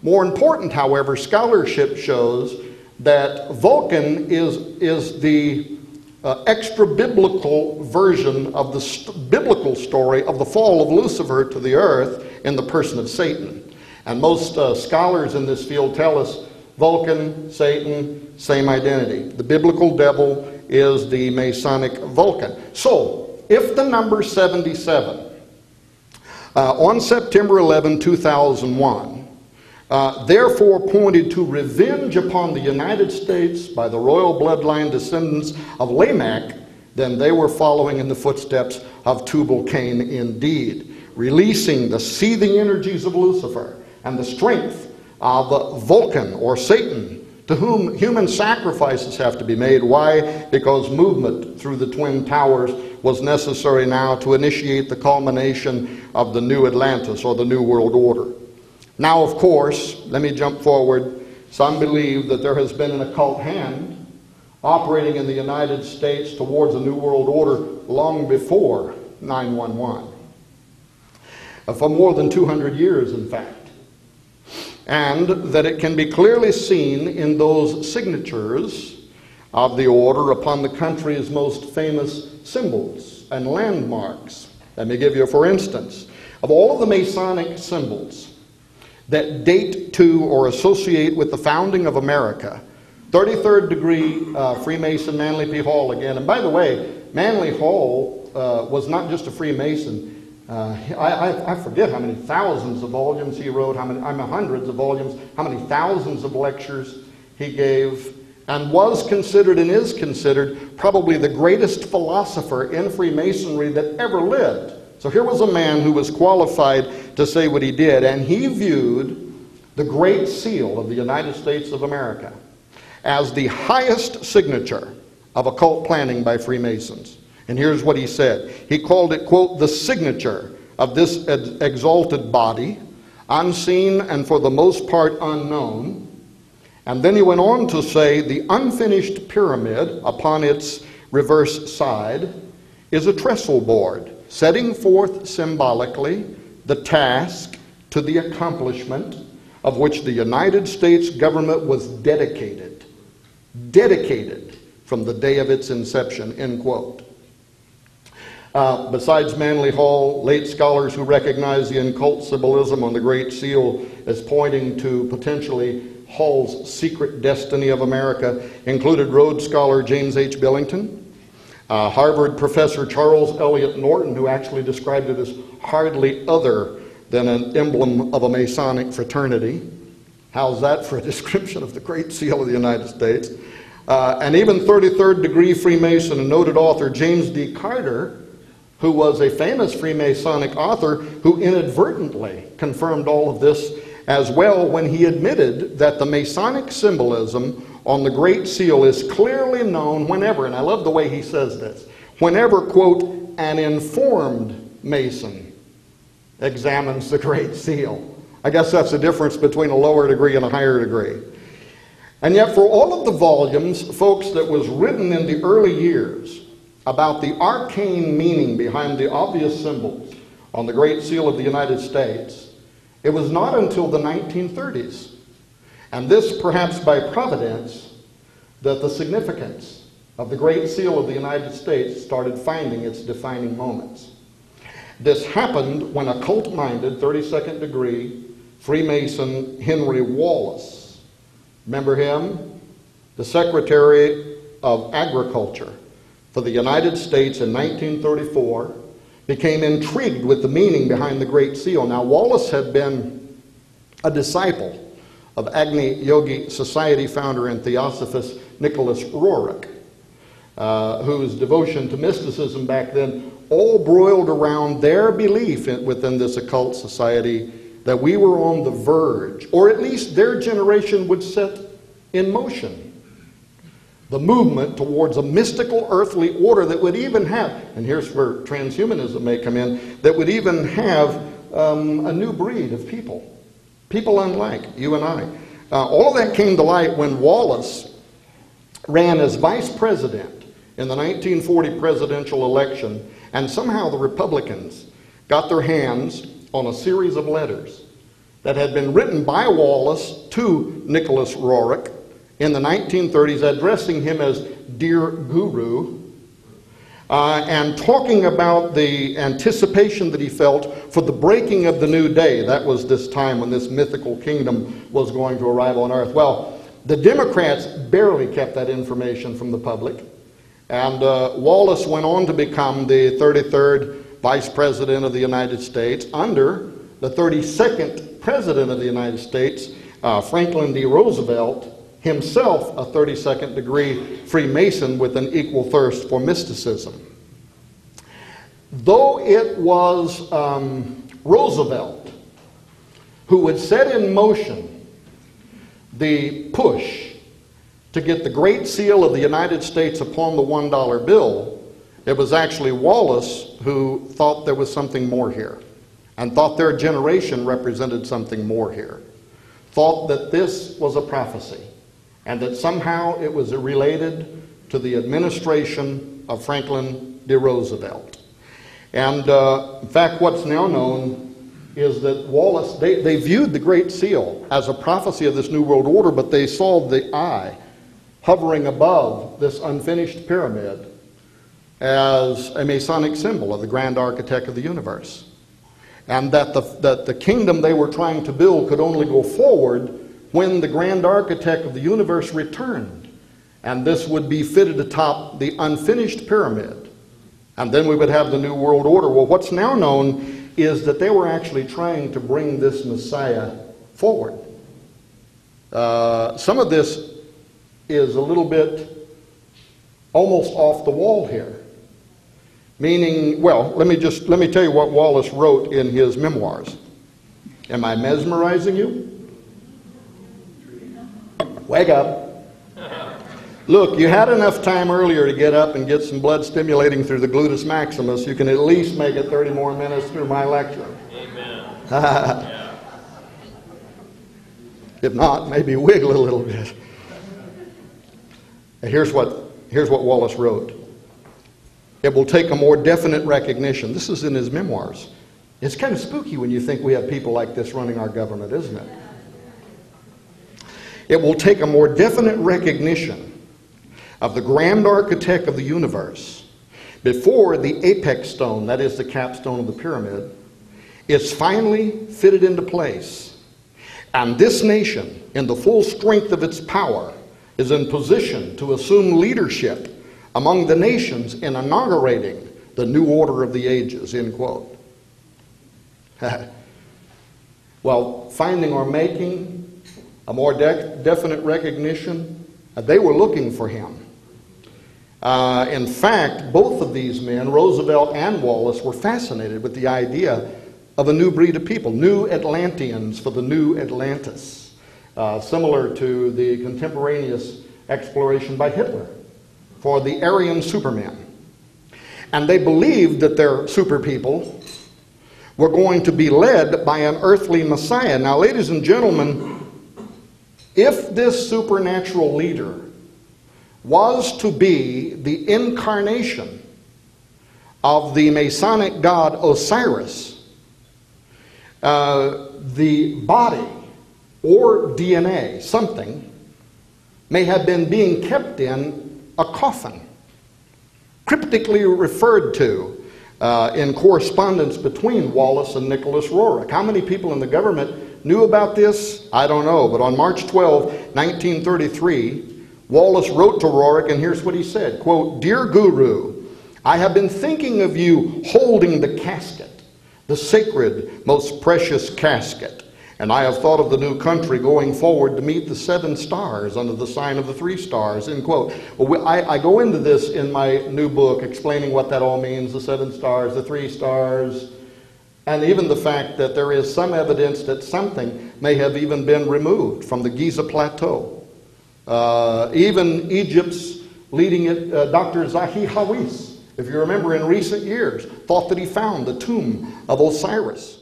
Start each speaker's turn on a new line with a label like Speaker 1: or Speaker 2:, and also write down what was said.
Speaker 1: More important, however, scholarship shows that Vulcan is the extra-biblical version of the biblical story of the fall of Lucifer to the earth in the person of Satan. And most scholars in this field tell us Vulcan, Satan, same identity. The biblical devil is the Masonic Vulcan. So, if the number 77, on September 11, 2001, therefore pointed to revenge upon the United States by the royal bloodline descendants of Lamech, then they were following in the footsteps of Tubal-Cain indeed, releasing the seething energies of Lucifer and the strength of Vulcan or Satan, to whom human sacrifices have to be made. Why? Because movement through the Twin Towers was necessary now to initiate the culmination of the new Atlantis or the New World Order. Now, of course, let me jump forward. Some believe that there has been an occult hand operating in the United States towards a New World Order long before 9/11. For more than 200 years, in fact. And that it can be clearly seen in those signatures of the order upon the country's most famous symbols and landmarks. Let me give you, for instance, of all of the Masonic symbols that date to or associate with the founding of America, 33rd degree Freemason Manly P. Hall again. And by the way, Manly Hall was not just a Freemason. I forget how many thousands of volumes he wrote, hundreds of volumes, how many thousands of lectures he gave, and was considered and is considered probably the greatest philosopher in Freemasonry that ever lived. So here was a man who was qualified to say what he did, and he viewed the Great Seal of the United States of America as the highest signature of occult planning by Freemasons. And here's what he said. He called it, quote, the signature of this exalted body, unseen and for the most part unknown. And then he went on to say the unfinished pyramid upon its reverse side is a trestle board, setting forth symbolically the task to the accomplishment of which the United States government was dedicated from the day of its inception, end quote. Besides Manly Hall, late scholars who recognize the occult symbolism on the Great Seal as pointing to potentially Hall's secret destiny of America included Rhodes scholar James H. Billington, Harvard professor Charles Eliot Norton, who actually described it as hardly other than an emblem of a Masonic fraternity. How's that for a description of the Great Seal of the United States? And even 33rd degree Freemason and noted author James D. Carter, who was a famous Freemasonic author who inadvertently confirmed all of this as well when he admitted that the Masonic symbolism on the Great Seal is clearly known whenever, and I love the way he says this, whenever, quote, an informed Mason examines the Great Seal. I guess that's the difference between a lower degree and a higher degree. And yet for all of the volumes, folks, that was written in the early years about the arcane meaning behind the obvious symbols on the Great Seal of the United States, it was not until the 1930s, and this perhaps by providence, that the significance of the Great Seal of the United States started finding its defining moments. This happened when occult-minded 32nd degree Freemason Henry Wallace, remember him? The Secretary of Agriculture for the United States in 1934, became intrigued with the meaning behind the Great Seal. Now, Wallace had been a disciple of Agni Yogi Society founder and theosophist Nicholas Roerich, whose devotion to mysticism back then all broiled around their belief within this occult society that we were on the verge, or at least their generation would set in motion the movement towards a mystical earthly order that would even have, and here's where transhumanism may come in, that would even have a new breed of people unlike you and I. All of that came to light when Wallace ran as vice president in the 1940 presidential election, and somehow the Republicans got their hands on a series of letters that had been written by Wallace to Nicholas Roerich in the 1930s, addressing him as Dear Guru, and talking about the anticipation that he felt for the breaking of the new day. That was this time when this mythical kingdom was going to arrive on earth. Well, the Democrats barely kept that information from the public, and Wallace went on to become the 33rd Vice President of the United States under the 32nd President of the United States, Franklin D. Roosevelt, himself a 32nd degree Freemason with an equal thirst for mysticism. Though it was Roosevelt who had set in motion the push to get the Great Seal of the United States upon the $1 bill, it was actually Wallace who thought there was something more here, and thought their generation represented something more here, thought that this was a prophecy, and that somehow it was related to the administration of Franklin D. Roosevelt. And in fact, what's now known is that Wallace, they viewed the Great Seal as a prophecy of this New World Order, but they saw the eye hovering above this unfinished pyramid as a Masonic symbol of the grand architect of the universe. And that the kingdom they were trying to build could only go forward when the grand architect of the universe returned. And this would be fitted atop the unfinished pyramid. And then we would have the New World Order. Well, what's now known is that they were actually trying to bring this Messiah forward. Some of this is a little bit almost off the wall here. Meaning, well, let me tell you what Wallace wrote in his memoirs. Am I mesmerizing you? Wake up. Look, you had enough time earlier to get up and get some blood stimulating through the gluteus maximus. You can at least make it 30 more minutes through my lecture. Amen. If not, maybe wiggle a little bit. Here's what Wallace wrote. It will take a more definite recognition. This is in his memoirs. It's kind of spooky when you think we have people like this running our government, isn't it? It will take a more definite recognition of the grand architect of the universe before the apex stone, that is the capstone of the pyramid, is finally fitted into place. And this nation, in the full strength of its power, is in position to assume leadership among the nations in inaugurating the new order of the ages, end quote. Well, finding or making a more definite recognition, they were looking for him. In fact, both of these men, Roosevelt and Wallace, were fascinated with the idea of a new breed of people, new Atlanteans for the new Atlantis, similar to the contemporaneous exploration by Hitler for the Aryan Superman. And they believed that their super people were going to be led by an earthly Messiah. Now, ladies and gentlemen, if this supernatural leader was to be the incarnation of the Masonic god Osiris, the body or DNA, something, may have been being kept in a coffin, cryptically referred to in correspondence between Wallace and Nicholas Roerich. How many people in the government knew about this? I don't know. But on March 12, 1933, Wallace wrote to Roerich, and here's what he said, quote, "Dear Guru, I have been thinking of you holding the casket, the sacred, most precious casket. And I have thought of the new country going forward to meet the 7 stars under the sign of the 3 stars, end quote. Well, I go into this in my new book, explaining what that all means, the 7 stars, the 3 stars, and even the fact that there is some evidence that something may have even been removed from the Giza Plateau. Even Egypt's leading Dr. Zahi Hawass, if you remember in recent years, thought that he found the tomb of Osiris.